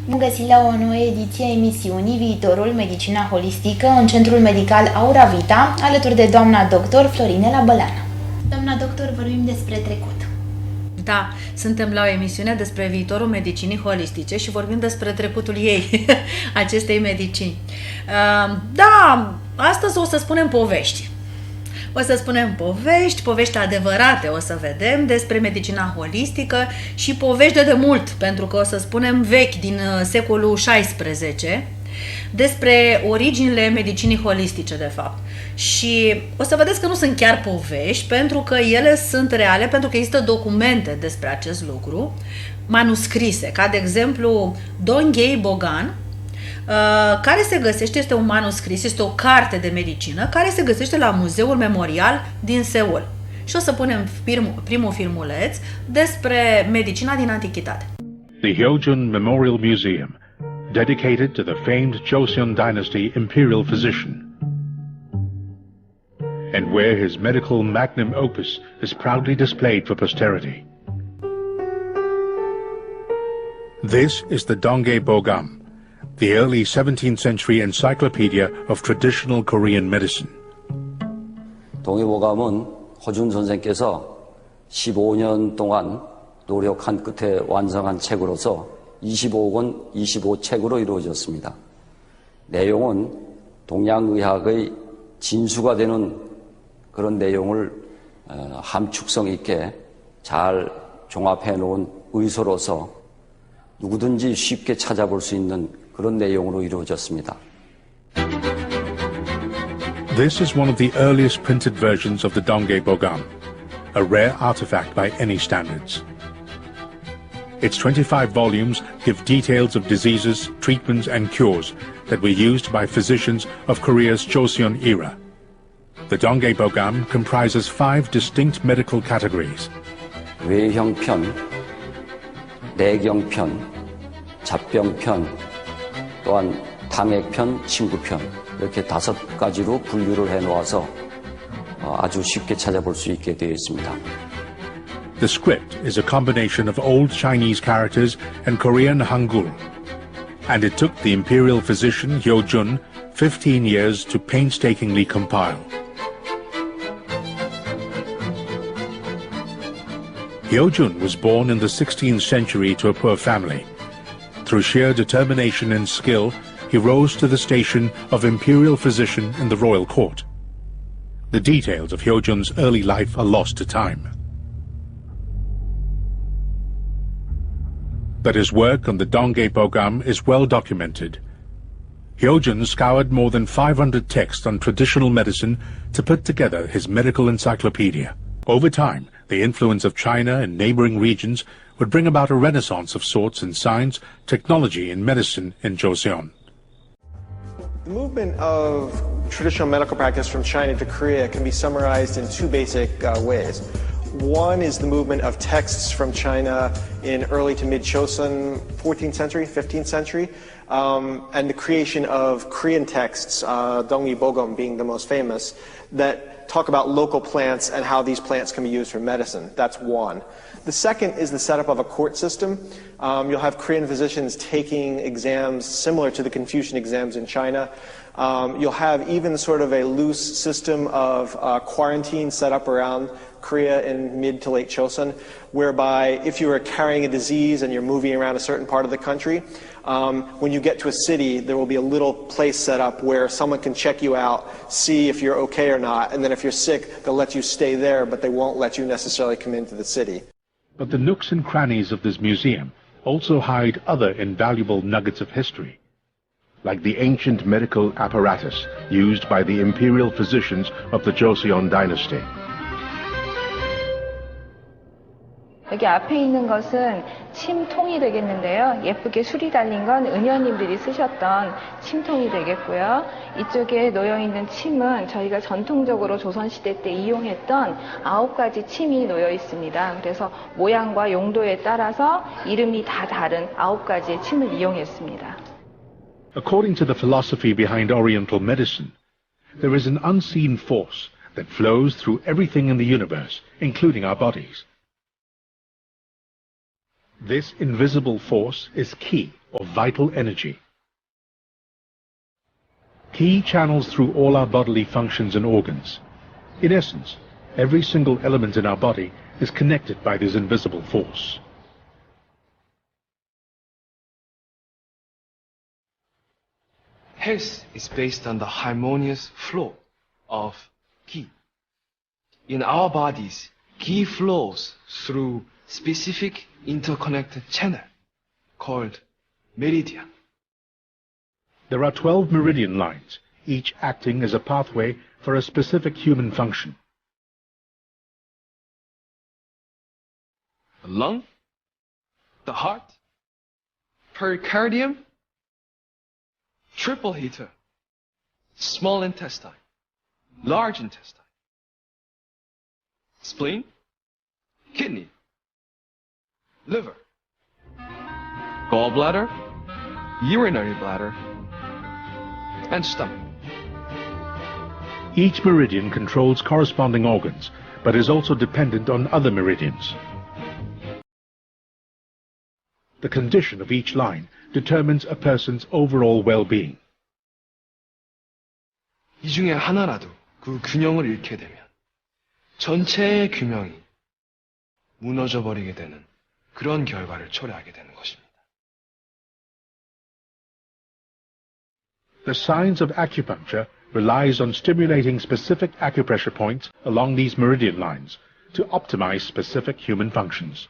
Bun găsit la o nouă ediție a emisiunii Viitorul Medicina Holistică în Centrul Medical Aura Vita, alături de doamna doctor Florinela Băleanu. Doamna doctor, vorbim despre trecut. Da, suntem la o emisiune despre viitorul medicinii holistice și vorbim despre trecutul ei, acestei medicini. Da, astăzi o să spunem povești. O să spunem povești adevărate, o să vedem, despre medicina holistică și povești de demult, pentru că o să spunem vechi, din secolul XVI, despre originile medicinii holistice, de fapt. Și o să vedeți că nu sunt chiar povești, pentru că ele sunt reale, pentru că există documente despre acest lucru, manuscrise, ca de exemplu Dongei Bogan, care se găsește, este un manuscris, este o carte de medicină, care se găsește la Muzeul Memorial din Seul. Și o să punem primul filmuleț despre medicina din antichitate. The Hyojun Memorial Museum, dedicated to the famed Joseon Dynasty imperial physician, and where his medical magnum opus is proudly displayed for posterity. This is the Donghae Bogam, the early 17th century encyclopedia of traditional Korean medicine. 동해보감은 허준 선생께서 15년 동안 노력한 끝에 완성한 책으로서 25권 25책으로 이루어졌습니다. 내용은 동양의학의 진수가 되는 그런 내용을 함축성 있게 잘 종합해 놓은 의소로서 누구든지 쉽게 찾아볼 수 있는 그런 내용으로 이루어졌습니다. This is one of the earliest printed versions of the Donghae Bogam, a rare artifact by any standards. Its 25 volumes give details of diseases, treatments and cures that were used by physicians of Korea's Joseon era. The Donghae Bogam comprises 5 distinct medical categories. 외형편, 내경편, 잡병편, 또한 당액편, 친구편 이렇게 5가지로 분류를 해놓아서 아주 쉽게 찾아볼 수 있게 되어 있습니다. The script is a combination of old Chinese characters and Korean Hangul, and it took the imperial physician Hyojun 15 years to painstakingly compile. Hyojun was born in the 16th century to a poor family. Through sheer determination and skill, he rose to the station of imperial physician in the royal court. The details of Hyojun's early life are lost to time. But his work on the Donghae Bogam is well documented. Hyojun scoured more than 500 texts on traditional medicine to put together his medical encyclopedia. Over time, the influence of China and neighboring regions would bring about a renaissance of sorts in science, technology, and medicine in Joseon. The movement of traditional medical practice from China to Korea can be summarized in 2 basic ways. One is the movement of texts from China in early to mid-Joseon 14th century, 15th century, and the creation of Korean texts, Donghae Bogam being the most famous, that talk about local plants and how these plants can be used for medicine. That's one. The second is the setup of a court system. You'll have Korean physicians taking exams similar to the Confucian exams in China. You'll have even sort of a loose system of quarantine set up around Korea in mid to late Joseon, whereby if you are carrying a disease and you're moving around a certain part of the country, when you get to a city, there will be a little place set up where someone can check you out, see if you're okay or not, and then if you're sick, they'll let you stay there, but they won't let you necessarily come into the city. But the nooks and crannies of this museum also hide other invaluable nuggets of history, like the ancient medical apparatus used by the imperial physicians of the Joseon dynasty. 여기 앞에 있는 것은 침통이 되겠는데요. 예쁘게 술이 달린 건 은현님들이 쓰셨던 침통이 되겠고요. 이쪽에 놓여 있는 침은 저희가 전통적으로 조선시대 때 이용했던 9가지 침이 놓여 있습니다. 그래서 모양과 용도에 따라서 이름이 다 다른 9가지의 침을 이용했습니다. According to the philosophy behind Oriental medicine, there is an unseen force that flows through everything in the universe, including our bodies. This invisible force is Qi, or vital energy. Qi channels through all our bodily functions and organs. In essence, every single element in our body is connected by this invisible force. Health is based on the harmonious flow of Qi. In our bodies, Qi flows through specific interconnected channel called meridian. There are 12 meridian lines, each acting as a pathway for a specific human function. The lung, the heart, pericardium, triple heater, small intestine, large intestine, spleen, kidney, liver, gallbladder, urinary bladder, and stomach. Each meridian controls corresponding organs, but is also dependent on other meridians. The condition of each line determines a person's overall well-being. 이 중에 하나라도 그 균형을 잃게 되면 전체의 균형이 무너져 버리게 되는 그런 결과를 초래하게 되는 것입니다. The science of acupuncture relies on stimulating specific acupressure points along these meridian lines to optimize specific human functions.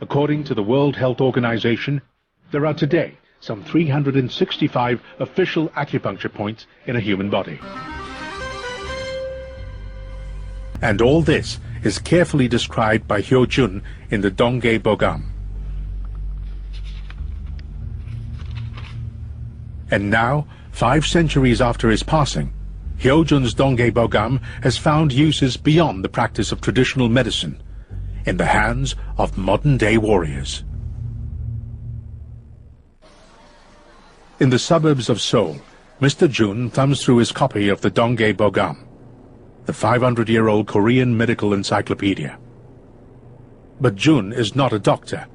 According to the World Health Organization, there are today some 365 official acupuncture points in a human body. And all this is carefully described by Hyo Jun in the Donghae Bogam. And now, 5 centuries after his passing, Hyo Jun's Donghae Bogam has found uses beyond the practice of traditional medicine, in the hands of modern-day warriors. In the suburbs of Seoul, Mr. Jun thumbs through his copy of the Donghae Bogam, the 500-year-old Korean medical encyclopedia. But Jun is not a doctor,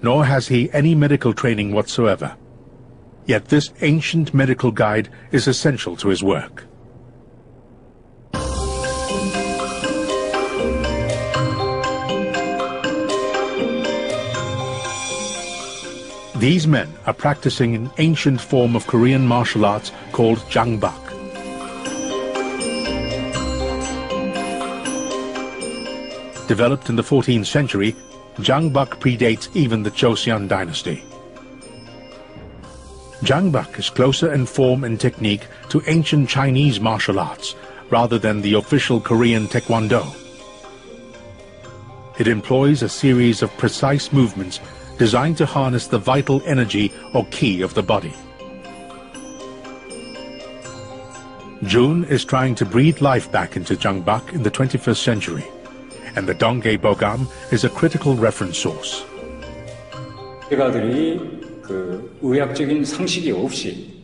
nor has he any medical training whatsoever. Yet this ancient medical guide is essential to his work. These men are practicing an ancient form of Korean martial arts called Jangbak. Developed in the 14th century, Jangbak predates even the Joseon dynasty. Jangbak is closer in form and technique to ancient Chinese martial arts rather than the official Korean Taekwondo. It employs a series of precise movements designed to harness the vital energy or Qi of the body. Jun is trying to breathe life back into Jangbak in the 21st century, and the Donghae Bogam is a critical reference source. 제가들이 그 의학적인 상식이 없이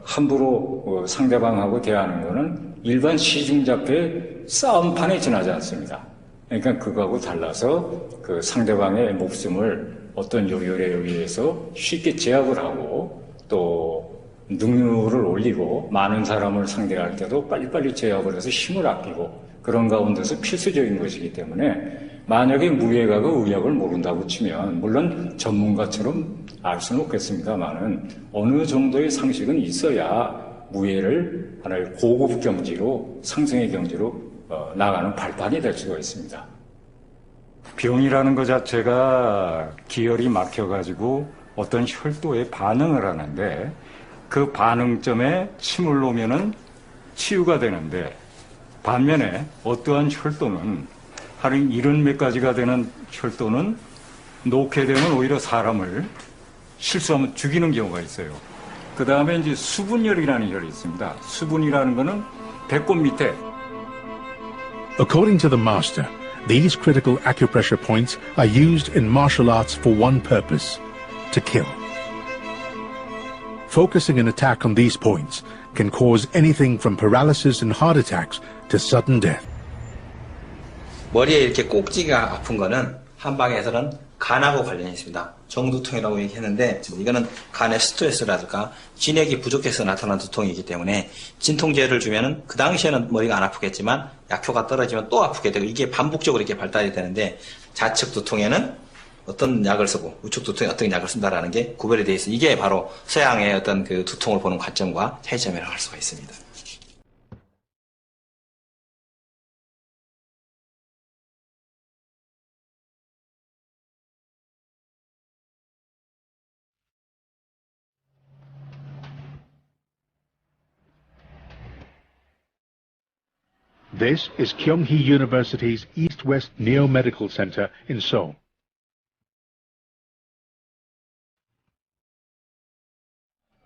함부로 상대방하고 대하는 것은 일반 시중잡회 싸움판에 지나지 않습니다. 그러니까 그거하고 달라서 그 상대방의 목숨을 어떤 요령에 의해서 쉽게 제압을 하고 또 능률을 올리고 많은 사람을 상대할 때도 빨리빨리 제압을 해서 힘을 아끼고 그런 가운데서 필수적인 것이기 때문에 만약에 무예가가 의학을 모른다고 치면 물론 전문가처럼 알 수는 없겠습니다만은 어느 정도의 상식은 있어야 무예를 하나의 고급 경지로 상승의 경지로 나가는 발판이 될 수가 있습니다. 병이라는 것 자체가 기혈이 막혀가지고 어떤 혈도에 반응을 하는데 그 반응점에 침을 놓으면은 치유가 되는데 반면에 어떠한 혈도는 한 70몇 가지가 되는 혈도는 놓게 되면 오히려 사람을 실수하면 죽이는 경우가 있어요. 그 다음에 이제 수분혈이라는 혈이 있습니다. 수분이라는 거는 배꼽 밑에. According to the master, these critical acupressure points are used in martial arts for one purpose: to kill. Focusing an attack on these points can cause anything from paralysis and heart attacks to sudden death. 머리에 이렇게 꼭지가 아픈 거는 한방에서는 간하고 관련이 있습니다. 정두통이라고 얘기했는데 이거는 간의 스트레스라든가 진액이 부족해서 나타난 두통이기 때문에 진통제를 주면은 그 당시에는 머리가 안 아프겠지만 약효가 떨어지면 또 아프게 되고 이게 반복적으로 이렇게 발달이 되는데 좌측 두통에는 어떤 약을 쓰고 우측 두통에 어떤 약을 쓴다라는 게 구별이 되어 있습니다. 이게 바로 서양의 어떤 그 두통을 보는 관점과 차이점이라고 할 수가 있습니다. This is Kyunghee University's East-West Neo-Medical Center in Seoul.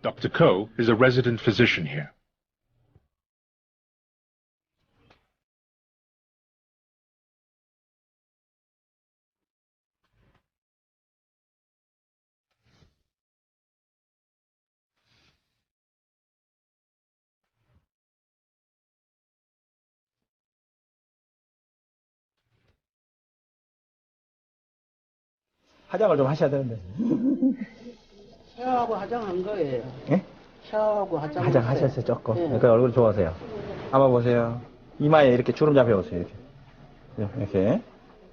Dr. Ko is a resident physician here. 화장을 좀 하셔야 되는데. 샤워하고 화장한 거예요. 예? 샤워하고 화장하셨어요, 조금. 네. 그러니까 얼굴 좋아하세요. 감아보세요. 이마에 이렇게 주름 잡혀보세요, 이렇게. 이렇게.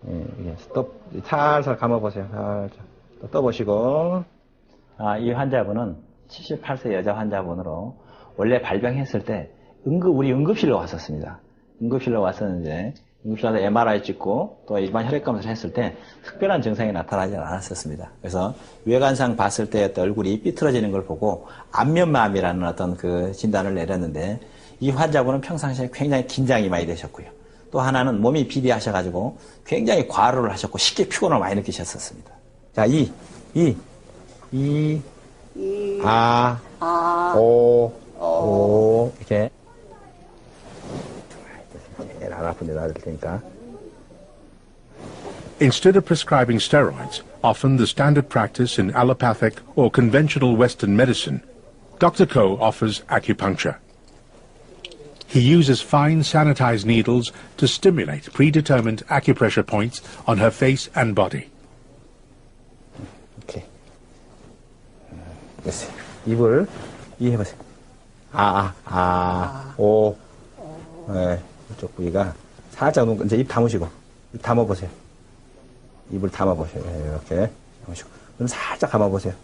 예, 이게 스톱, 살살 감아보세요, 살짝. 또 떠보시고. 이 환자분은 78세 여자 환자분으로 원래 발병했을 때 우리 응급실로 왔었습니다. 응급실로 왔었는데, 응급실 와서 MRI 찍고 또 일반 혈액 검사를 했을 때 특별한 증상이 나타나지 않았었습니다. 그래서 외관상 봤을 때 어떤 얼굴이 삐뚤어지는 걸 보고 안면마비라는 어떤 그 진단을 내렸는데 이 환자분은 평상시에 굉장히 긴장이 많이 되셨고요. 또 하나는 몸이 비대하셔가지고 굉장히 과로를 하셨고 쉽게 피곤을 많이 느끼셨었습니다. 자, 오, 이렇게. 제일 안 아픈 데 놔둘 테니까. Instead of prescribing steroids, often the standard practice in allopathic or conventional Western medicine, Dr. Ko offers acupuncture. He uses fine sanitized needles to stimulate predetermined acupressure points on her face and body. 이렇게. 됐어요. 입을 이해해보세요. 오. 네, 이쪽 부위가 살짝 이제 입 담으시고, 입 담아보세요. 입을 담아보세요. 이렇게 담으시고. 그럼 살짝 감아보세요.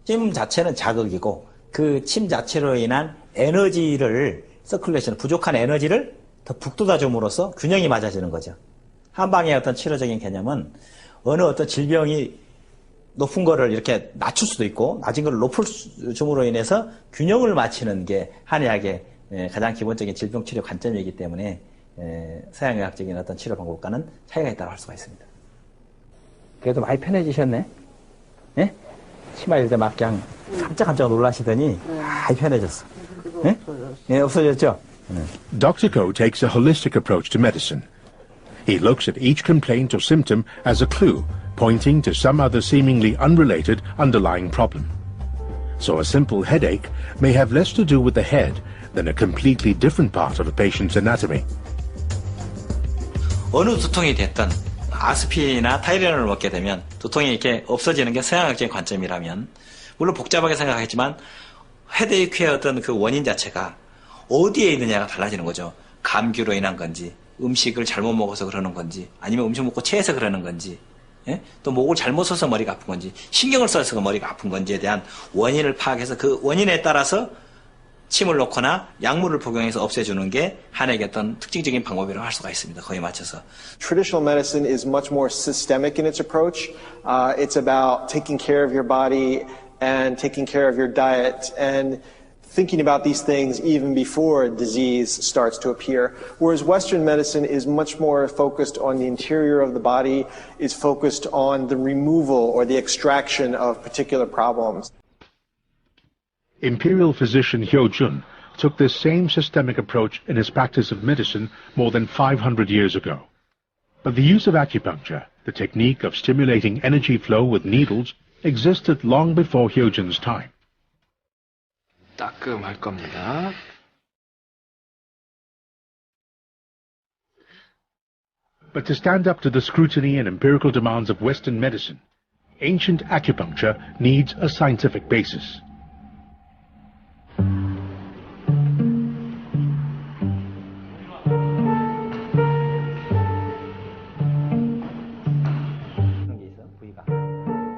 침 자체는 자극이고, 그 침 자체로 인한 에너지를, 서큘레이션, 부족한 에너지를 더 북돋아줌으로써 균형이 맞아지는 거죠. 한방의 어떤 치료적인 개념은 어느 어떤 질병이 높은 거를 이렇게 낮출 수도 있고, 낮은 거를 높을 줌으로 인해서 균형을 맞추는 게 한의학의 가장 기본적인 질병 치료 관점이기 때문에 서양의학적인 어떤 치료 방법과는 차이가 있다고 할 수가 있습니다. 그래도 많이 편해지셨네? 예? 치마일 때 막 그냥 깜짝깜짝 놀라시더니 많이 편해졌어. 예? 예, 없어졌죠? Dr. Ko takes a holistic approach to medicine. He looks at each complaint or symptom as a clue, pointing to some other seemingly unrelated underlying problem. So a simple headache may have less to do with the head than a completely different part of a patient's anatomy. 어느 두통이 됐든 아스피린이나 타이레놀을 먹게 되면 두통이 이렇게 없어지는 게 서양학적인 관점이라면, 물론 복잡하게 생각하겠지만 헤데이크의 어떤 그 원인 자체가 어디에 있느냐가 달라지는 거죠. 감기로 인한 건지, 음식을 잘못 먹어서 그러는 건지, 아니면 음식 먹고 체해서 그러는 건지, 예? 또 목을 잘못 써서 머리가 아픈 건지, 신경을 써서 머리가 아픈 건지에 대한 원인을 파악해서 그 원인에 따라서 침을 놓거나 약물을 복용해서 없애주는 게 한의의 어떤 특징적인 방법이라고 할 수가 있습니다. 거기에 맞춰서. Traditional medicine is much more systemic in its approach. It's about taking care of your body and taking care of your diet and thinking about these things even before disease starts to appear. Whereas Western medicine is much more focused on the interior of the body, is focused on the removal or the extraction of particular problems. Imperial physician Hyo Jun took this same systemic approach in his practice of medicine more than 500 years ago. But the use of acupuncture, the technique of stimulating energy flow with needles, existed long before Hyo Jun's time. 따끔할 겁니다. But to stand up to the scrutiny and empirical demands of Western medicine, ancient acupuncture needs a scientific basis.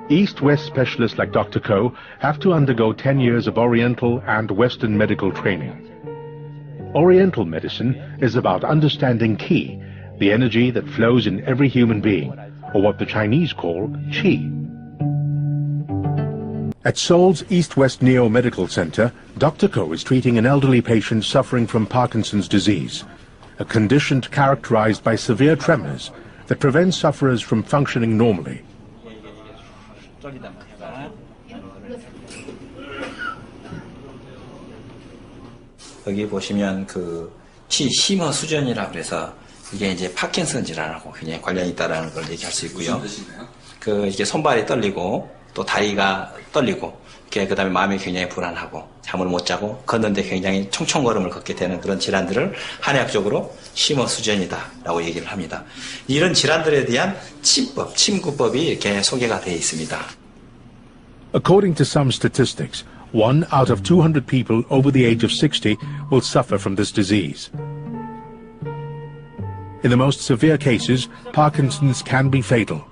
East-West specialists like Dr. Ko have to undergo 10 years of Oriental and Western medical training. Oriental medicine is about understanding Qi, the energy that flows in every human being, or what the Chinese call Qi. At Seoul's East-West Neo Medical Center, Dr. Ko is treating an elderly patient suffering from Parkinson's disease, a condition characterized by severe tremors that prevents sufferers from functioning normally. 여기 보시면 그 치 심화 수전이라고 그래서 이게 이제 파킨슨 질환하고 굉장히 관련이 있다라는 걸 얘기할 수 있고요. 그 이게 손발이 떨리고 또 다리가 떨리고 그다음에 마음이 굉장히 불안하고 잠을 못 자고 걷는데 굉장히 총총걸음을 걷게 되는 그런 질환들을 한의학적으로 심화 수전이다라고 얘기를 합니다. 이런 질환들에 대한 침법, 침구법이 이렇게 소개가 되어 있습니다. According to some statistics, 1 out of 200 people over the age of 60 will suffer from this disease. In the most severe cases, Parkinson's can be fatal,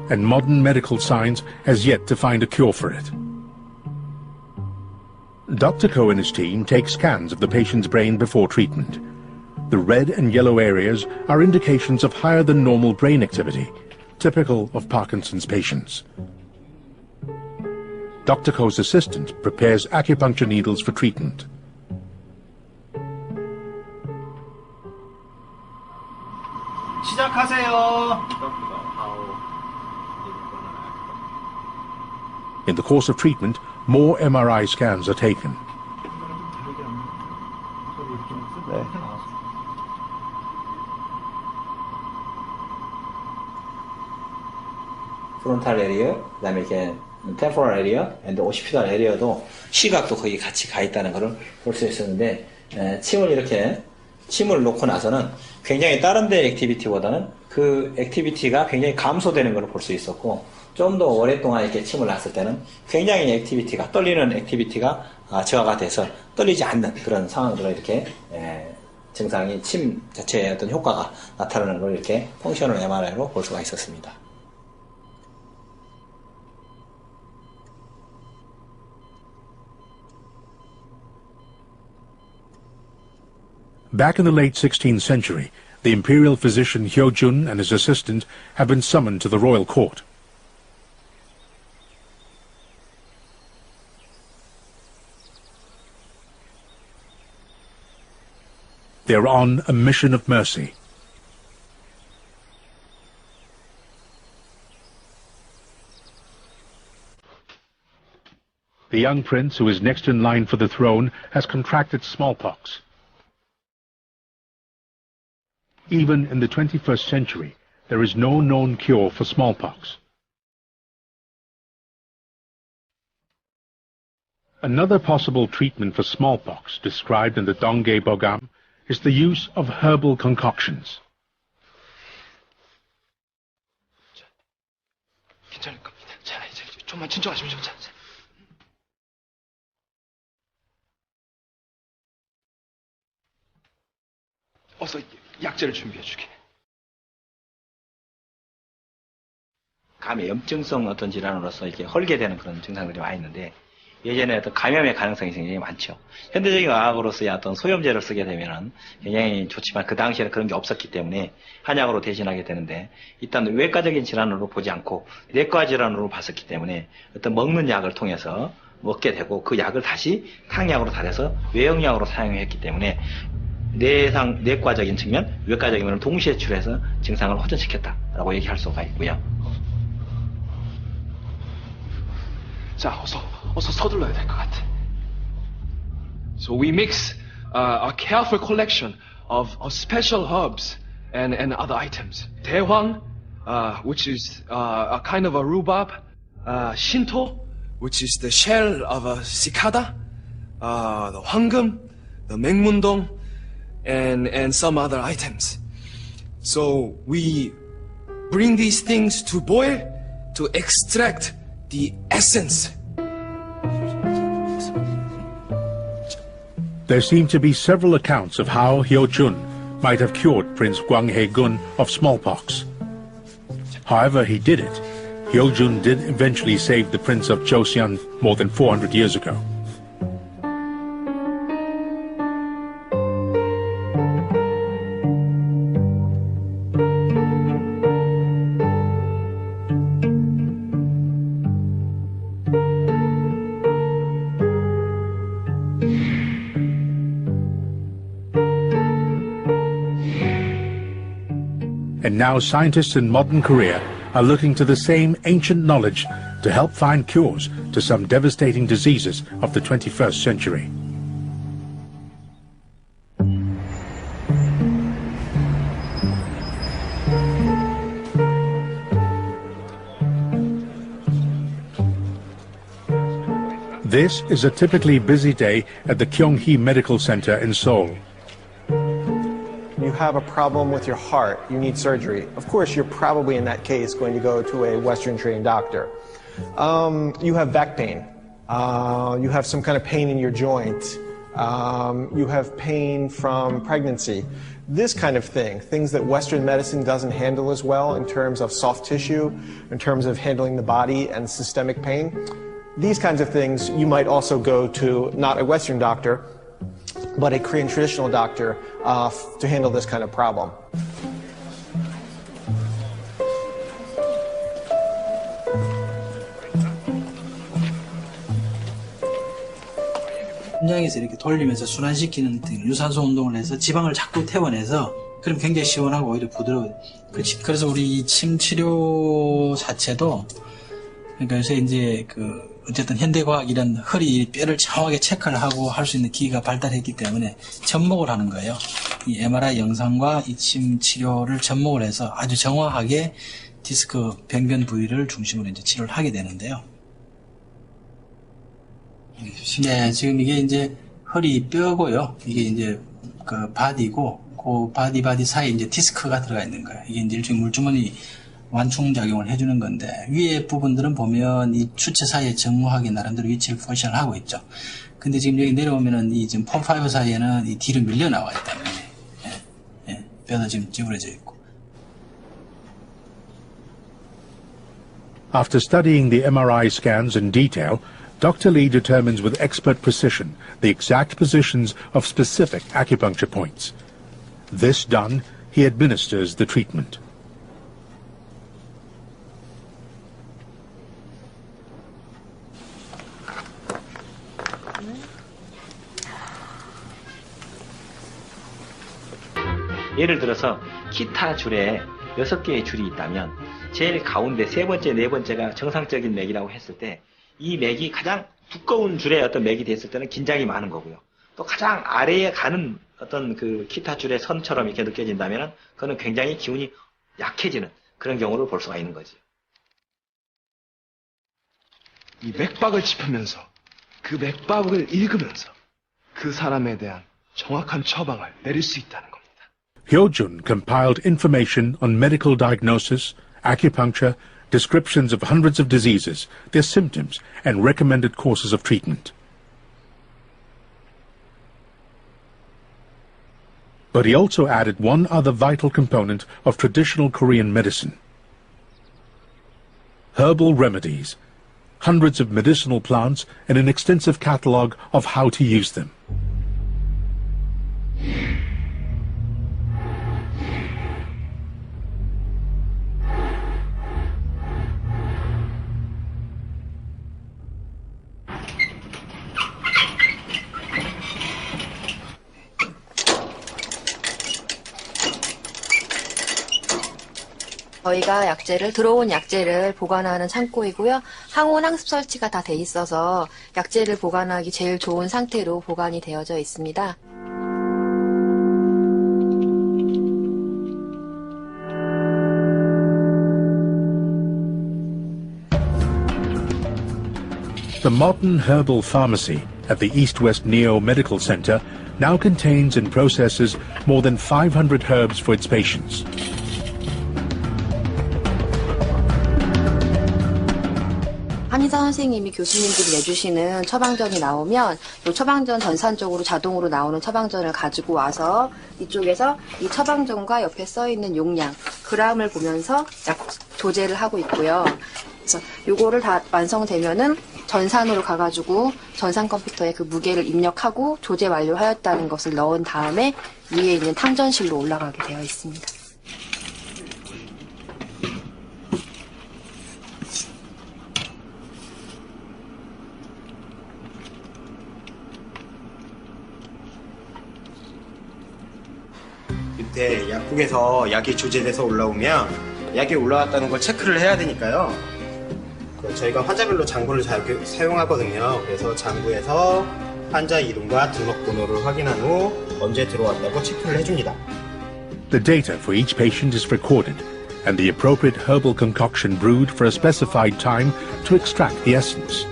and modern medical science has yet to find a cure for it. Dr. Ko and his team take scans of the patient's brain before treatment. The red and yellow areas are indications of higher than normal brain activity, typical of Parkinson's patients. Dr. Ko's assistant prepares acupuncture needles for treatment. In the course of treatment, more MRI scans are taken. 프론탈 에리어, 그다음에 이렇게 템포럴 에리어, and 오시피탈 에리어도 시각도 거기 같이 가 있다는 것을 볼 수 있었는데 침을 놓고 나서는 굉장히 다른 데 액티비티보다는 그 액티비티가 굉장히 감소되는 것을 볼 수 있었고 좀 더 오랫동안 이렇게 침을 놨을 때는 굉장히 액티비티가 떨리는 액티비티가 저하가 돼서 떨리지 않는 그런 상황으로 이렇게 증상이 침 자체의 어떤 효과가 나타나는 걸 이렇게 펑셔널 MRI로 볼 수가 있었습니다. Back in the late 16th century, the imperial physician Hyojun and his assistant have been summoned to the royal court. They're on a mission of mercy. The young prince, who is next in line for the throne, has contracted smallpox. Even in the 21st century, there is no known cure for smallpox. Another possible treatment for smallpox, described in the Donghae Bogam, is the use of herbal concoctions. 괜찮을 겁니다. 자, 이제 좀만 진정하십시오. 자. 어서 약재를 준비해주게. 감염 염증성 어떤 질환으로서 이렇게 헐게 되는 그런 증상들이 많이 있는데 예전에 어떤 감염의 가능성이 굉장히 많죠. 현대적인 의학으로서의 어떤 소염제를 쓰게 되면은 굉장히 좋지만 그 당시에는 그런 게 없었기 때문에 한약으로 대신하게 되는데 일단 외과적인 질환으로 보지 않고 내과 질환으로 봤었기 때문에 어떤 먹는 약을 통해서 먹게 되고 그 약을 다시 탕약으로 달여서 외형약으로 사용했기 때문에 내과적인 측면, 외과적인 면을 동시에 치료해서 증상을 호전시켰다라고 얘기할 수가 있고요. 자, 어서 서둘러야 될 것 같아. So we mix a careful collection of special herbs and other items. Daehwang, which is a kind of a rhubarb. Shinto, which is the shell of a cicada. The Hwanggeum, the Mengmundong, and some other items. So we bring these things to boil to extract the essence. There seem to be several accounts of how Hyo-jun might have cured Prince Gwanghae-gun of smallpox. However he did it, Hyo-jun did eventually save the Prince of Joseon more than 400 years ago. And now scientists in modern Korea are looking to the same ancient knowledge to help find cures to some devastating diseases of the 21st century. This is a typically busy day at the Kyunghee Medical Center in Seoul. You have a problem with your heart, you need surgery. Of course, you're probably in that case going to go to a Western trained doctor. You have back pain. You have some kind of pain in your joint. You have pain from pregnancy. This kind of thing, things that Western medicine doesn't handle as well in terms of soft tissue, in terms of handling the body and systemic pain. These kinds of things, you might also go to not a Western doctor, but a Korean traditional doctor to handle this kind of problem. 심장에서 이렇게 돌리면서 순환시키는 유산소 운동을 해서 지방을 자꾸 태워내서 그럼 굉장히 시원하고 오히려 부드러워요. 그래서 우리 이 침 치료 자체도 그러니까 요새 이제 어쨌든 현대과학 이런 허리 뼈를 정확하게 체크를 하고 할 수 있는 기기가 발달했기 때문에 접목을 하는 거예요. 이 MRI 영상과 이 침 치료를 접목을 해서 아주 정확하게 디스크 병변 부위를 중심으로 이제 치료를 하게 되는데요. 네, 지금 이게 이제 허리 뼈고요. 이게 이제 바디고 그 바디 사이에 이제 디스크가 들어가 있는 거예요. 이게 이제 일종의 물주머니 완충작용을 해주는 건데 위에 부분들은 보면 이 추체 사이에 정확하게 나름대로 위치를 포지션을 하고 있죠. 근데 지금 여기 내려오면은 이 지금 4, 5 사이에는 이 뒤로 밀려 나와 있다. 뼈도 지금 찌그러져 있고. After studying the MRI scans in detail, Dr. Lee determines with expert precision the exact positions of specific acupuncture points. This done, he administers the treatment. 예를 들어서 기타 줄에 6개의 줄이 있다면 제일 가운데 세 번째, 네 번째가 정상적인 맥이라고 했을 때 이 맥이 가장 두꺼운 줄에 어떤 맥이 됐을 때는 긴장이 많은 거고요. 또 가장 아래에 가는 어떤 그 기타 줄의 선처럼 이렇게 느껴진다면 그거는 굉장히 기운이 약해지는 그런 경우를 볼 수가 있는 거죠. 이 맥박을 짚으면서 그 맥박을 읽으면서 그 사람에 대한 정확한 처방을 내릴 수 있다는 겁니다. Hyo-jun compiled information on medical diagnosis, acupuncture, descriptions of hundreds of diseases, their symptoms, and recommended courses of treatment. But he also added one other vital component of traditional Korean medicine: herbal remedies, hundreds of medicinal plants, and an extensive catalogue of how to use them. 저희가 들어온 약재를 보관하는 창고이고요. 항온 항습 설치가 다 돼 있어서 약재를 보관하기 제일 좋은 상태로 보관이 되어져 있습니다. The modern herbal pharmacy at the East West Neo Medical Center now contains and processes more than 500 herbs for its patients. 한의사 선생님이 교수님들이 내주시는 처방전이 나오면 이 처방전 전산적으로 자동으로 나오는 처방전을 가지고 와서 이쪽에서 이 처방전과 옆에 써 있는 용량, 그램을 보면서 약 조제를 하고 있고요. 그래서 요거를 다 완성되면은 전산으로 가가지고 전산 컴퓨터에 그 무게를 입력하고 조제 완료하였다는 것을 넣은 다음에 위에 있는 탕전실로 올라가게 되어 있습니다. 그때 약국에서 약이 조제돼서 올라오면 약이 올라왔다는 걸 체크를 해야 되니까요. 저희가 환자별로 장부를 잘 사용하거든요. 그래서 장부에서 환자 이름과 등록번호를 확인한 후 언제 들어왔다고 체크를 해줍니다. The data for each patient is recorded, and the appropriate herbal concoction brewed for a specified time to extract the essence.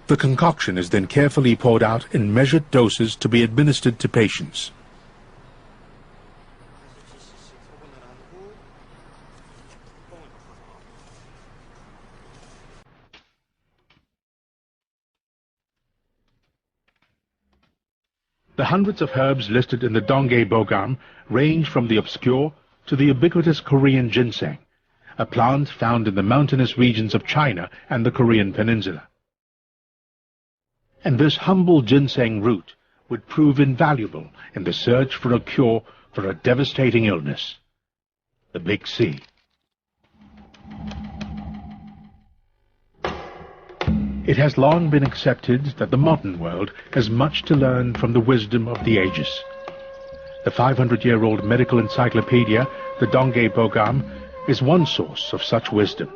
The concoction is then carefully poured out in measured doses to be administered to patients. The hundreds of herbs listed in the Donghae Bogam range from the obscure to the ubiquitous Korean ginseng, a plant found in the mountainous regions of China and the Korean peninsula. And this humble ginseng root would prove invaluable in the search for a cure for a devastating illness, the Big C. It has long been accepted that the modern world has much to learn from the wisdom of the ages. The 500-year-old medical encyclopedia, the Donghae Bogam, is one source of such wisdom.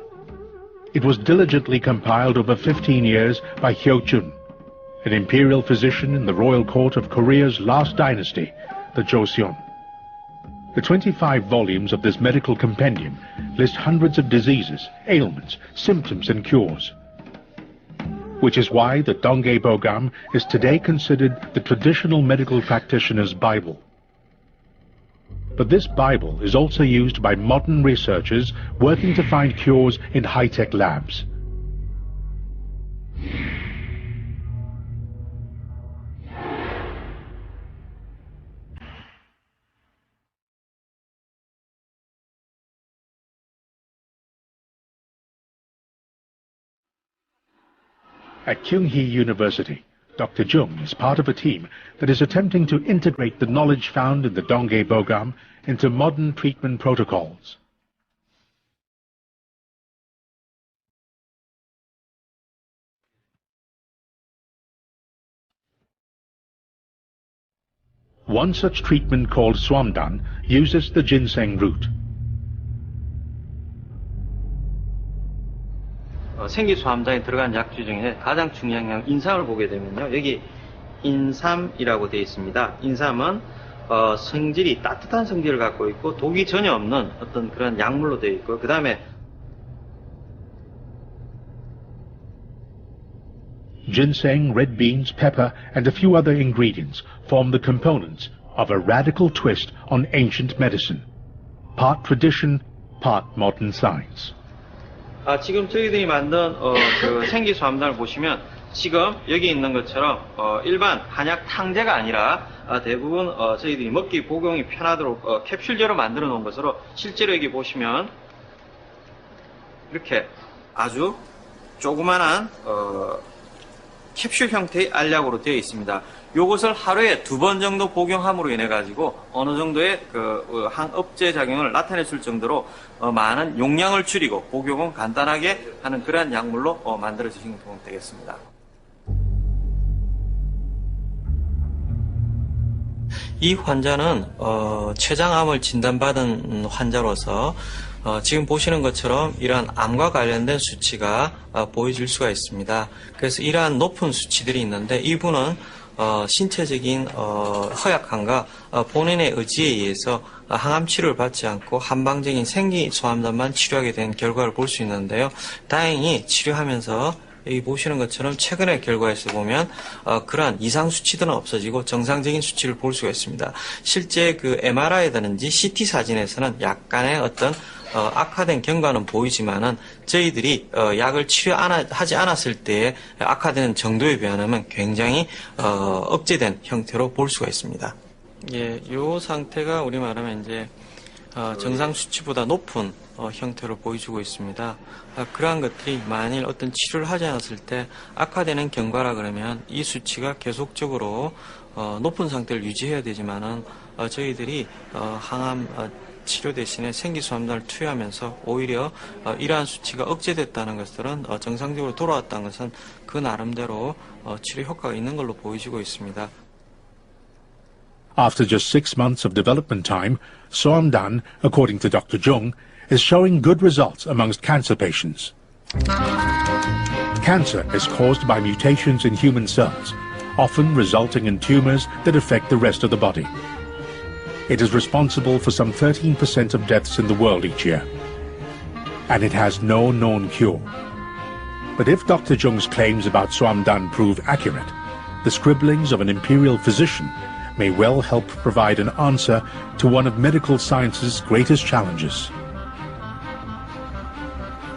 It was diligently compiled over 15 years by Hyo-chun, an imperial physician in the royal court of Korea's last dynasty, the Joseon. The 25 volumes of this medical compendium list hundreds of diseases, ailments, symptoms and cures, which is why the Donghae Bogam is today considered the traditional medical practitioner's Bible. But this Bible is also used by modern researchers working to find cures in high-tech labs. At Kyunghee University, Dr. Jung is part of a team that is attempting to integrate the knowledge found in the Donghae Bogam into modern treatment protocols. One such treatment called Swamdan uses the ginseng root. 생기수암장에 들어간 약주 중에 가장 중요한 약 인삼을 보게 되면요, 여기 인삼이라고 되어 있습니다. 인삼은 성질이 따뜻한 성질을 갖고 있고 독이 전혀 없는 어떤 그런 약물로 되어 있고, 그 다음에 Ginseng, red beans, pepper, and a few other ingredients form the components of a radical twist on ancient medicine, part tradition, part modern science. 지금 저희들이 만든 그 생기수암단을 보시면 지금 여기 있는 것처럼 일반 한약 탕제가 아니라 대부분 저희들이 먹기 복용이 편하도록 캡슐제로 만들어 놓은 것으로, 실제로 여기 보시면 이렇게 아주 조그만한 캡슐 형태의 알약으로 되어 있습니다. 요것을 하루에 2번 정도 복용함으로 인해 가지고 어느 정도의 그 항업제 작용을 나타낼 수 있을 정도로 많은 용량을 줄이고 복용은 간단하게 하는 그러한 약물로 만들어지신 것 되겠습니다. 이 환자는 췌장암을 진단받은 환자로서 지금 보시는 것처럼 이러한 암과 관련된 수치가 보여질 수가 있습니다. 그래서 이러한 높은 수치들이 있는데, 이분은 신체적인 허약함과 본인의 의지에 의해서 항암 치료를 받지 않고 한방적인 생기소암단만 치료하게 된 결과를 볼 수 있는데요. 다행히 치료하면서 여기 보시는 것처럼 최근의 결과에서 보면 그러한 이상 수치들은 없어지고 정상적인 수치를 볼 수가 있습니다. 실제 그 MRI라든지 CT 사진에서는 약간의 어떤 악화된 경과는 보이지만은 저희들이 약을 치료하지 않았을 때에 악화되는 정도에 비하면 굉장히 억제된 형태로 볼 수가 있습니다. 예, 요 상태가 우리 말하면 이제 정상 수치보다 높은 형태로 보여주고 있습니다. 그러한 것들이 만일 어떤 치료를 하지 않았을 때 악화되는 경과라 그러면 이 수치가 계속적으로 높은 상태를 유지해야 되지만은 저희들이 항암 치료 대신에 생기소암단을 투여하면서 오히려 이러한 수치가 억제됐다는 것들은 정상적으로 돌아왔다는 것은 그 나름대로 치료 효과가 있는 걸로 보여지고 있습니다. After just 6 months of development time, Soamdan, according to Dr. Jung, is showing good results amongst cancer patients. Cancer is caused by mutations in human cells, often resulting in tumors that affect the rest of the body. It is responsible for some 13% of deaths in the world each year, and it has no known cure. But if Dr. Jung's claims about Soamdan prove accurate, the scribblings of an imperial physician may well help provide an answer to one of medical science's greatest challenges.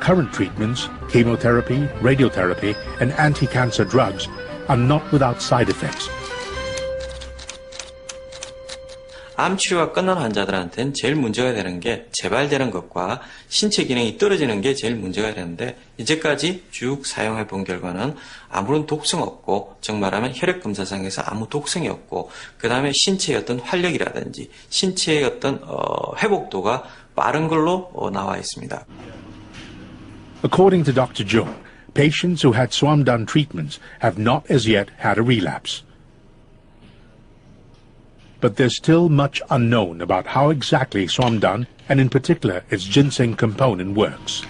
Current treatments, chemotherapy, radiotherapy, and anti-cancer drugs are not without side effects. 암 치료가 끝난 환자들한테는 제일 문제가 되는 게 재발되는 것과 신체 기능이 떨어지는 게 제일 문제가 되는데 이제까지 쭉 사용해 본 결과는 아무런 독성 없고 즉 말하면 혈액 검사상에서 아무 독성이 없고 그 다음에 신체의 어떤 활력이라든지 신체의 어떤 회복도가 빠른 걸로 나와 있습니다. According to Dr. Jung, patients who had Soamdan treatments have not as yet had a relapse. But there's still much unknown about how exactly Soamdan, and in particular its ginseng component, works.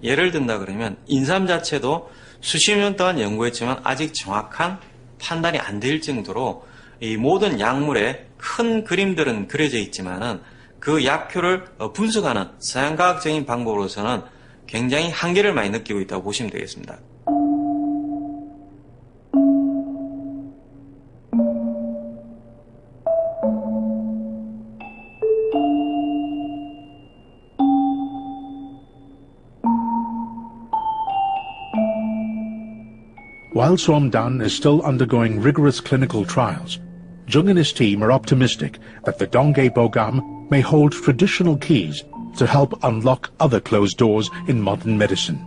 예를 든다 그러면 인삼 자체도 수십 년 동안 연구했지만 아직 정확한 판단이 안 될 정도로 이 모든 약물에 큰 그림들은 그려져 있지만은 그 약효를 분석하는 서양과학적인 방법으로서는 굉장히 한계를 많이 느끼고 있다고 보시면 되겠습니다. While Soamdan is still undergoing rigorous clinical trials, Jung and his team are optimistic that the Donghae Bogam may hold traditional keys to help unlock other closed doors in modern medicine.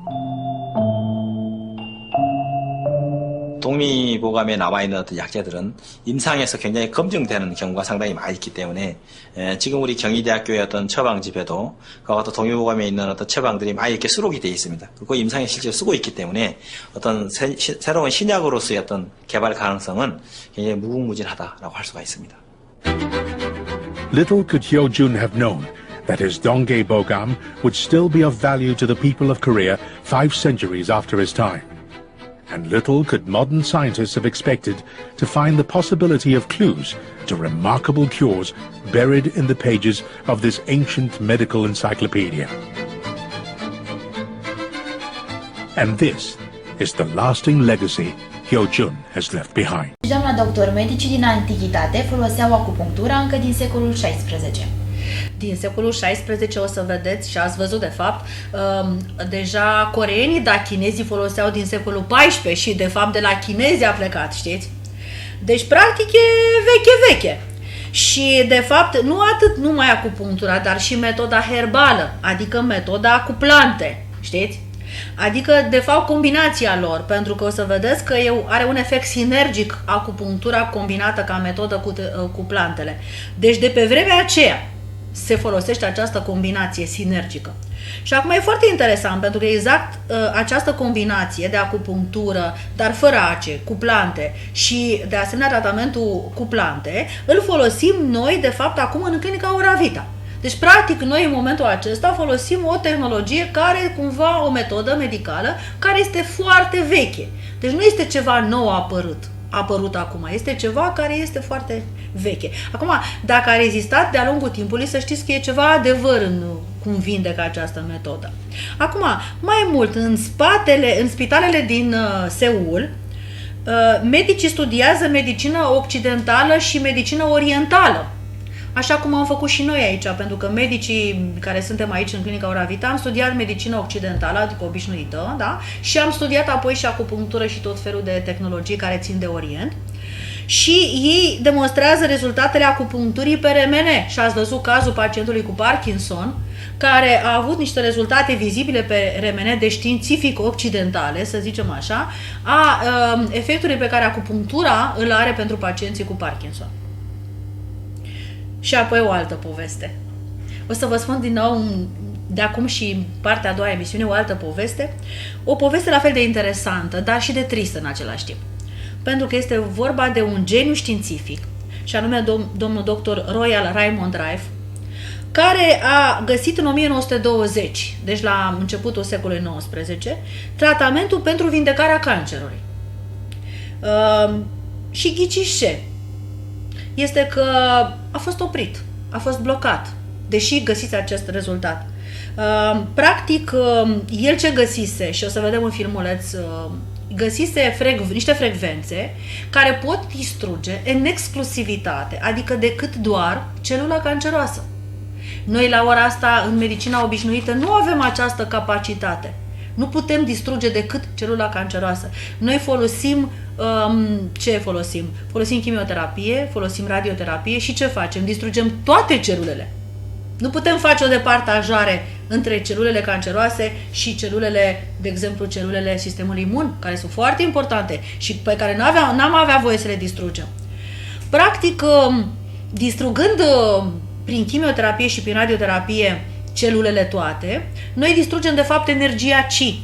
동미보감에 나와 있는 어떤 약재들은 임상에서 굉장히 검증되는 경우가 상당히 많이 있기 때문에 지금 우리 경희대학교의 어떤 처방집에도 그와 같은 동미보감에 있는 어떤 처방들이 많이 이렇게 수록이 되어 있습니다. 그리고 임상에 실제로 쓰고 있기 때문에 어떤 새로운 신약으로서의 어떤 개발 가능성은 굉장히 무궁무진하다라고 할 수가 있습니다. Little could Hyojun have known that his Donghae Bogam would still be of value to the people of Korea 5 centuries after his time. And little could modern scientists have expected to find the possibility of clues to remarkable cures buried in the pages of this ancient medical encyclopedia. And this is the lasting legacy Hyojun has left behind. Doamna doctor, medicii din antichitate foloseau acupunctura încă din secolul XVI. Din secolul XVI o să vedeți și ați văzut de fapt, deja coreenii, dar chinezii foloseau din secolul XIV și de fapt de la chinezi a plecat, știți? Deci practic e veche. Și de fapt nu atât numai acupunctura, dar și metoda herbală, adică metoda cu plante, știți? Adică, de fapt, combinația lor, pentru că o să vedeți că are un efect sinergic acupunctura combinată ca metodă cu plantele. Deci, de pe vremea aceea se folosește această combinație sinergică. Și acum e foarte interesant, pentru că exact această combinație de acupunctură, dar fără ace, cu plante și, de asemenea, tratamentul cu plante, îl folosim noi, de fapt, acum în clinica Auravita. Deci, practic, noi în momentul acesta folosim o tehnologie care, cumva, o metodă medicală care este foarte veche. Deci nu este ceva nou apărut. apărut acum. Este ceva care este foarte veche. Acum, dacă a rezistat de-a lungul timpului, să știți că e ceva adevăr în cum vindecă această metodă. Acum, mai mult, în spitalele din Seul, medicii studiază medicină occidentală și medicină orientală. Așa cum am făcut și noi aici, pentru că medicii care suntem aici în clinica Auravita am studiat medicină occidentală, adică obișnuită, da? Și am studiat apoi și acupunctură și tot felul de tehnologii care țin de Orient. Și ei demonstrează rezultatele acupuncturii pe RMN. Și ați văzut cazul pacientului cu Parkinson, care a avut niște rezultate vizibile pe RMN, de științific occidentale, să zicem așa, a efectului pe care acupunctura îl are pentru pacienții cu Parkinson. Și apoi o altă poveste. O să vă spun din nou de acum și partea a doua emisiune, o altă poveste. O poveste la fel de interesantă, dar și de tristă în același timp. Pentru că este vorba de un geniu științific, și anume domnul dr. Royal Raymond Rife, care a găsit în 1920, deci la începutul secolului XIX, tratamentul pentru vindecarea cancerului. Și ghiciți ce? Este că a fost oprit, a fost blocat, deși găsiți acest rezultat. Practic, el ce găsise, și o să vedem în filmuleț, găsise niște frecvențe care pot distruge în exclusivitate, adică decât doar celula canceroasă. Noi la ora asta, în medicina obișnuită, nu avem această capacitate. Nu putem distruge decât celula canceroasă. Noi folosim, ce folosim? Folosim chimioterapie, folosim radioterapie și ce facem? Distrugem toate celulele. Nu putem face o departajare între celulele canceroase și celulele, de exemplu, celulele sistemului imun, care sunt foarte importante și pe care n-am avea voie să le distrugem. Practic, distrugând prin chimioterapie și prin radioterapie celulele toate, noi distrugem de fapt energia chi,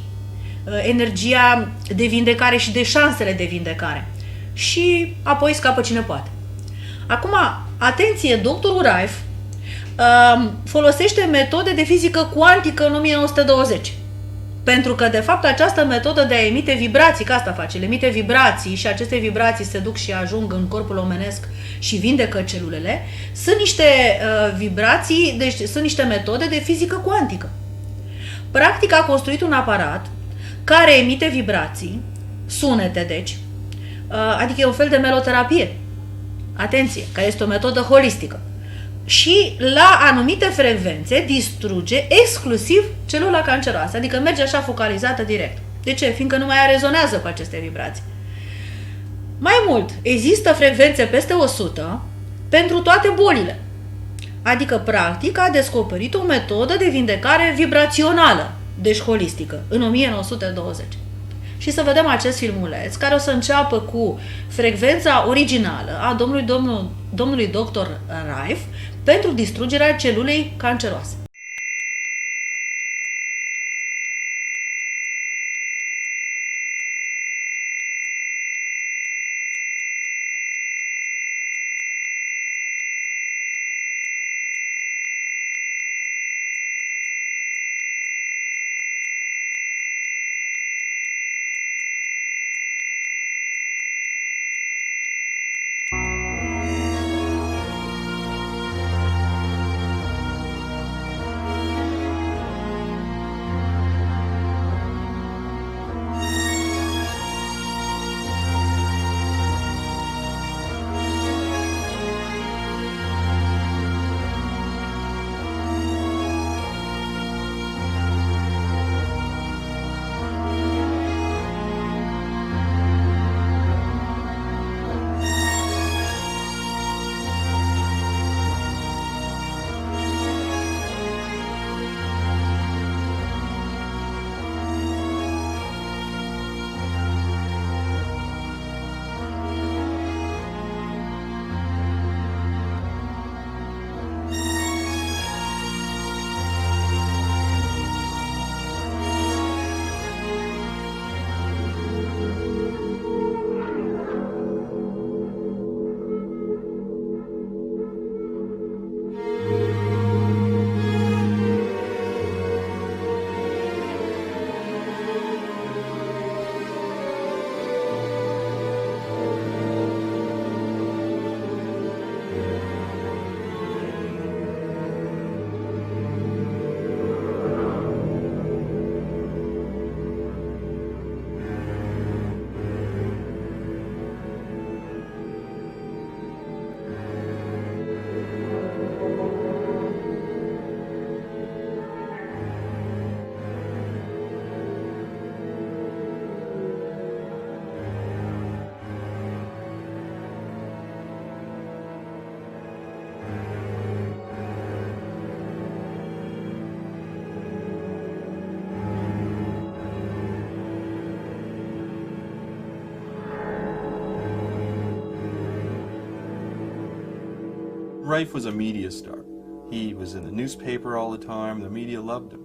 energia de vindecare și de șansele de vindecare. Și apoi scapă cine poate. Acum, atenție, doctorul Rife folosește metode de fizică cuantică în 1920. Pentru că, de fapt, această metodă de a emite vibrații, că asta face, le emite vibrații și aceste vibrații se duc și ajung în corpul omenesc și vindecă celulele, sunt niște vibrații, deci sunt niște metode de fizică cuantică. Practic a construit un aparat care emite vibrații, sunete, deci, adică e un fel de meloterapie. Atenție, care este o metodă holistică. Și la anumite frecvențe distruge exclusiv celula canceroasă, adică merge așa focalizată direct. De ce? Fiindcă nu mai rezonează cu aceste vibrații. Mai mult, există frecvențe peste 100 pentru toate bolile. Adică, practic, a descoperit o metodă de vindecare vibrațională, deci holistică, în 1920. Și să vedem acest filmuleț, care o să înceapă cu frecvența originală a domnului dr. Rife pentru distrugerea celulei canceroase. Rife was a media star. He was in the newspaper all the time. The media loved him.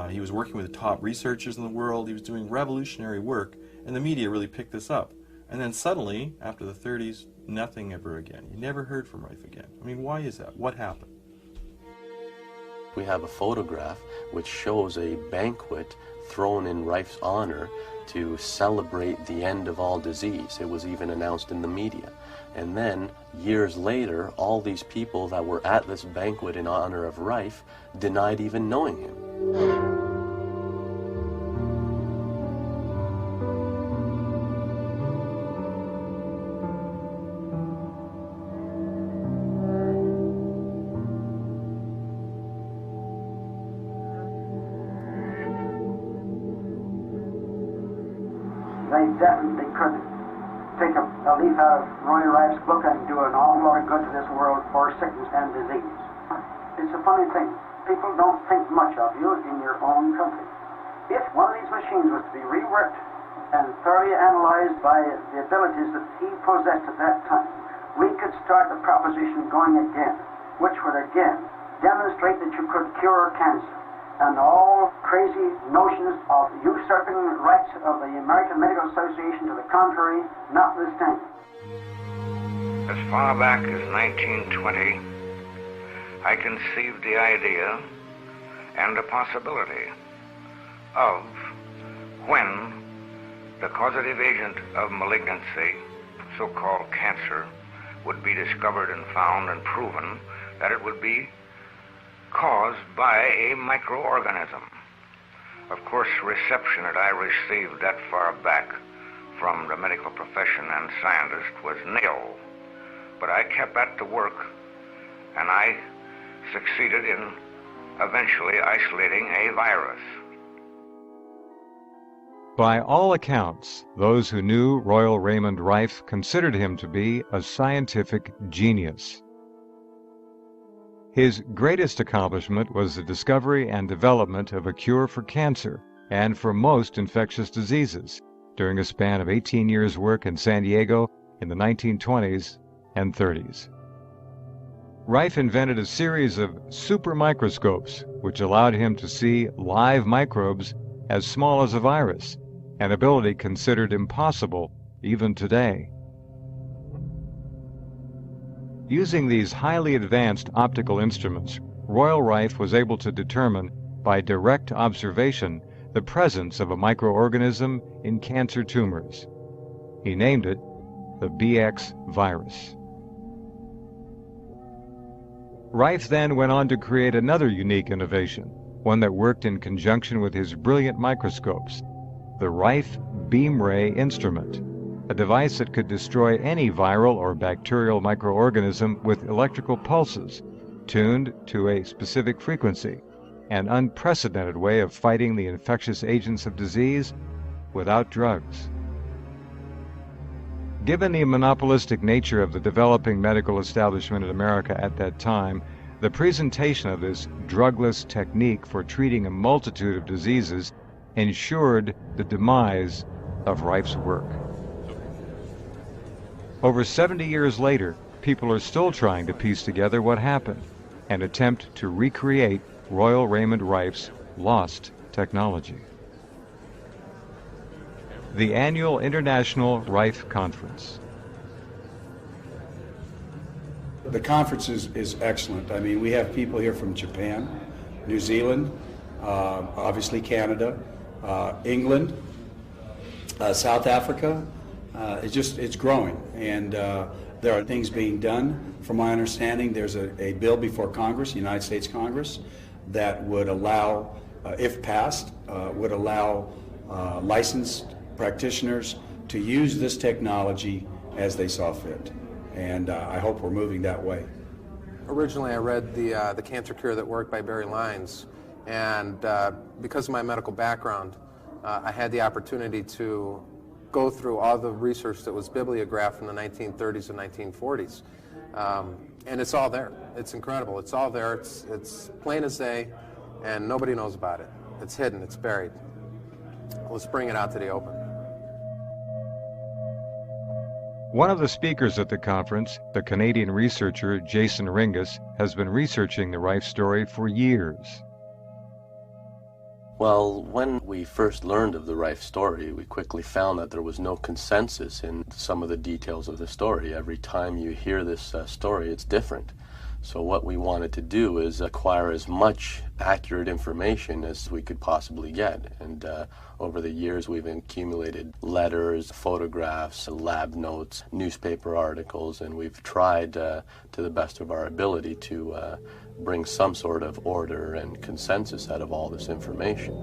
He was working with the top researchers in the world. He was doing revolutionary work, and the media really picked this up. And then suddenly, after the 30s, nothing ever again. You never heard from Rife again. I mean, why is that? What happened? We have a photograph which shows a banquet thrown in Rife's honor to celebrate the end of all disease. It was even announced in the media. And then, years later, all these people that were at this banquet in honor of Rife denied even knowing him. They definitely could take a leaf out of Roy Rife's book and do an awful lot of good to this world for sickness and disease. It's a funny thing. People don't think much of you in your own country. If one of these machines was to be reworked and thoroughly analyzed by the abilities that he possessed at that time, we could start the proposition going again, which would again demonstrate that you could cure cancer. And all crazy notions of usurping rights of the American Medical Association to the contrary, notwithstanding. As far back as 1920, I conceived the idea and the possibility of when the causative agent of malignancy, so-called cancer, would be discovered and found and proven, that it would be caused by a microorganism. Of course, reception that I received that far back from the medical profession and scientists was nil. But I kept at the work, and I succeeded in eventually isolating a virus. By all accounts, those who knew Royal Raymond Rife considered him to be a scientific genius. His greatest accomplishment was the discovery and development of a cure for cancer and for most infectious diseases during a span of 18 years' work in San Diego in the 1920s and 30s. Rife invented a series of supermicroscopes which allowed him to see live microbes as small as a virus, an ability considered impossible even today. Using these highly advanced optical instruments, Royal Rife was able to determine by direct observation the presence of a microorganism in cancer tumors. He named it the BX virus. Rife then went on to create another unique innovation, one that worked in conjunction with his brilliant microscopes, the Rife Beam Ray instrument, a device that could destroy any viral or bacterial microorganism with electrical pulses, tuned to a specific frequency, an unprecedented way of fighting the infectious agents of disease without drugs. Given the monopolistic nature of the developing medical establishment in America at that time, the presentation of this drugless technique for treating a multitude of diseases ensured the demise of Rife's work. Over 70 years later, people are still trying to piece together what happened and attempt to recreate Royal Raymond Rife's lost technology. The annual International Rife Conference. The conference is excellent. I mean, we have people here from Japan, New Zealand, obviously Canada, England, South Africa. It's growing, and there are things being done. From my understanding, there's a bill before Congress, the United States Congress, that would allow, if passed, would allow licensed practitioners to use this technology as they saw fit. And I hope we're moving that way. Originally, I read the Cancer Cure That Worked by Barry Lyons, and because of my medical background, I had the opportunity to go through all the research that was bibliographed from the 1930s and 1940s. And it's all there. It's incredible. It's all there. It's plain as day, and nobody knows about it. It's hidden. It's buried. Let's bring it out to the open. One of the speakers at the conference, the Canadian researcher Jason Ringus, has been researching the Rife story for years. Well, when we first learned of the Rife story, we quickly found that there was no consensus in some of the details of the story. Every time you hear this story, it's different. So what we wanted to do is acquire as much accurate information as we could possibly get. And over the years, we've accumulated letters, photographs, lab notes, newspaper articles, and we've tried to the best of our ability to bring some sort of order and consensus out of all this information.